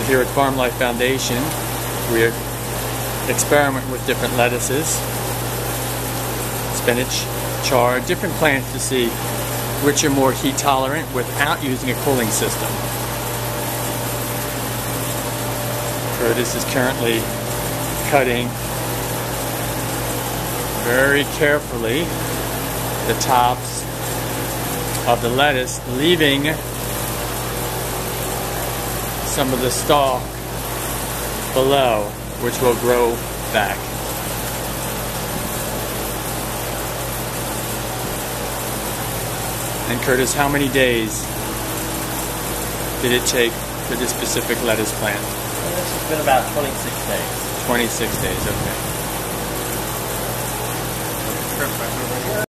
Here at Farm Life Foundation, we experiment with different lettuces, spinach, chard, different plants to see which are more heat tolerant without using a cooling system. Curtis is currently cutting very carefully the tops of the lettuce, leaving some of the stalk below, which will grow back. And Curtis, how many days did it take for this specific lettuce plant? This has been about 26 days. 26 days, okay.